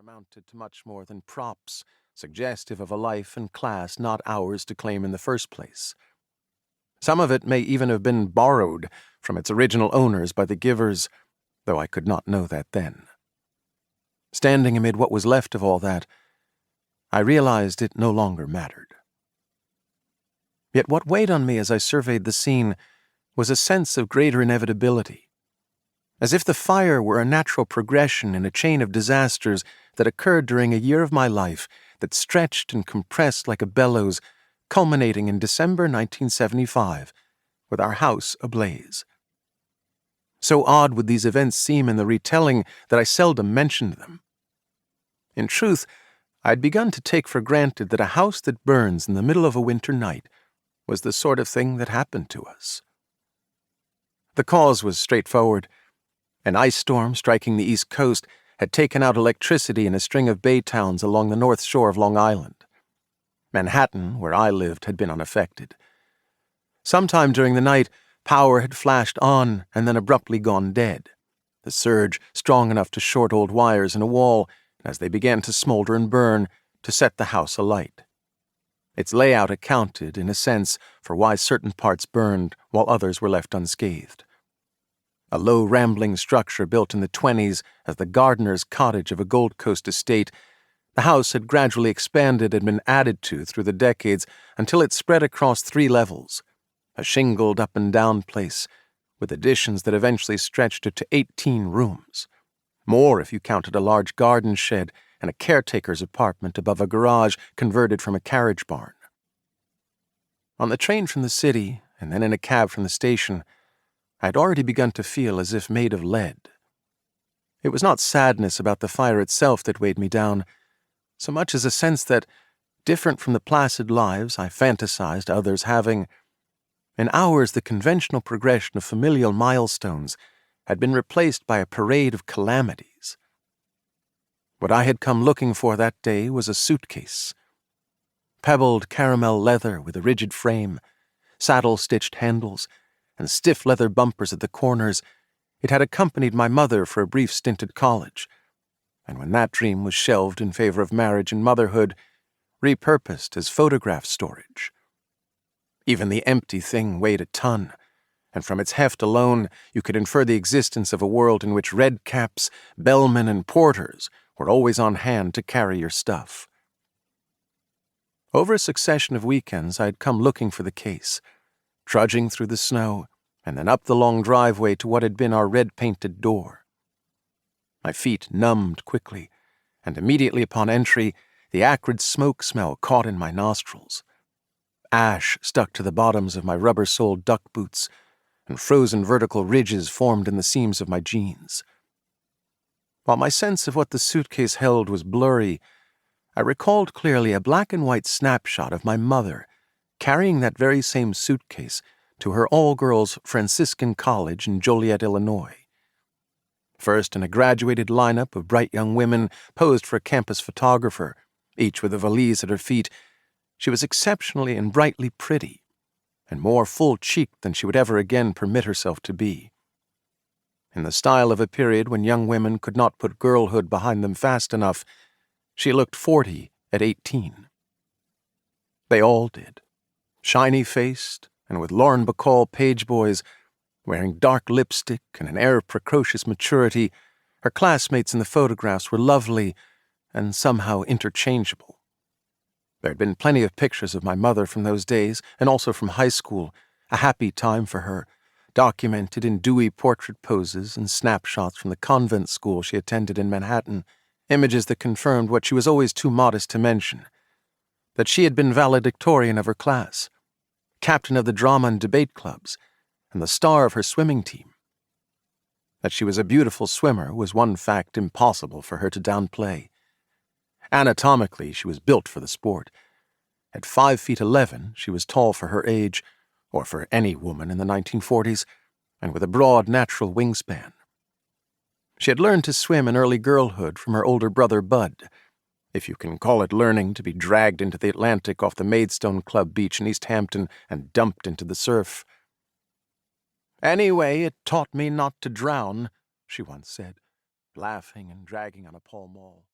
amounted to much more than props, suggestive of a life and class not ours to claim in the first place. Some of it may even have been borrowed from its original owners by the givers, though I could not know that then. Standing amid what was left of all that, I realized it no longer mattered. Yet what weighed on me as I surveyed the scene was a sense of greater inevitability, as if the fire were a natural progression in a chain of disasters that occurred during a year of my life that stretched and compressed like a bellows, culminating in December 1975, with our house ablaze. So odd would these events seem in the retelling that I seldom mentioned them. In truth, I had begun to take for granted that a house that burns in the middle of a winter night was the sort of thing that happened to us. The cause was straightforward. An ice storm striking the East Coast had taken out electricity in a string of bay towns along the north shore of Long Island. Manhattan, where I lived, had been unaffected. Sometime during the night, power had flashed on and then abruptly gone dead, the surge strong enough to short old wires in a wall as they began to smolder and burn to set the house alight. Its layout accounted, in a sense, for why certain parts burned while others were left unscathed. A low, rambling structure built in the 1920s as the gardener's cottage of a Gold Coast estate, the house had gradually expanded and been added to through the decades until it spread across 3 levels, a shingled up-and-down place, with additions that eventually stretched it to 18 rooms. More if you counted a large garden shed and a caretaker's apartment above a garage converted from a carriage barn. On the train from the city, and then in a cab from the station, I had already begun to feel as if made of lead. It was not sadness about the fire itself that weighed me down, so much as a sense that, different from the placid lives I fantasized others having, in ours the conventional progression of familial milestones had been replaced by a parade of calamities. What I had come looking for that day was a suitcase. Pebbled caramel leather with a rigid frame, saddle-stitched handles, and stiff leather bumpers at the corners, it had accompanied my mother for a brief stint at college, and when that dream was shelved in favor of marriage and motherhood, repurposed as photograph storage. Even the empty thing weighed a ton, and from its heft alone you could infer the existence of a world in which red caps, bellmen, and porters were always on hand to carry your stuff. Over a succession of weekends I had come looking for the case, trudging through the snow, and then up the long driveway to what had been our red-painted door. My feet numbed quickly, and immediately upon entry, the acrid smoke smell caught in my nostrils. Ash stuck to the bottoms of my rubber-soled duck boots, and frozen vertical ridges formed in the seams of my jeans. While my sense of what the suitcase held was blurry, I recalled clearly a black-and-white snapshot of my mother carrying that very same suitcase to her all-girls Franciscan college in Joliet, Illinois. First, in a graduated lineup of bright young women posed for a campus photographer, each with a valise at her feet, she was exceptionally and brightly pretty, and more full-cheeked than she would ever again permit herself to be. In the style of a period when young women could not put girlhood behind them fast enough, she looked 40 at 18. They all did. Shiny-faced, and with Lauren Bacall page boys, wearing dark lipstick and an air of precocious maturity, her classmates in the photographs were lovely and somehow interchangeable. There had been plenty of pictures of my mother from those days, and also from high school, a happy time for her, documented in dewy portrait poses and snapshots from the convent school she attended in Manhattan, images that confirmed what she was always too modest to mention, that she had been valedictorian of her class, captain of the drama and debate clubs, and the star of her swimming team. That she was a beautiful swimmer was one fact impossible for her to downplay. Anatomically, she was built for the sport. At 5'11", she was tall for her age, or for any woman in the 1940s, and with a broad natural wingspan. She had learned to swim in early girlhood from her older brother Bud, if you can call it learning to be dragged into the Atlantic off the Maidstone Club beach in East Hampton and dumped into the surf. "Anyway, it taught me not to drown," she once said, laughing and dragging on a Pall Mall.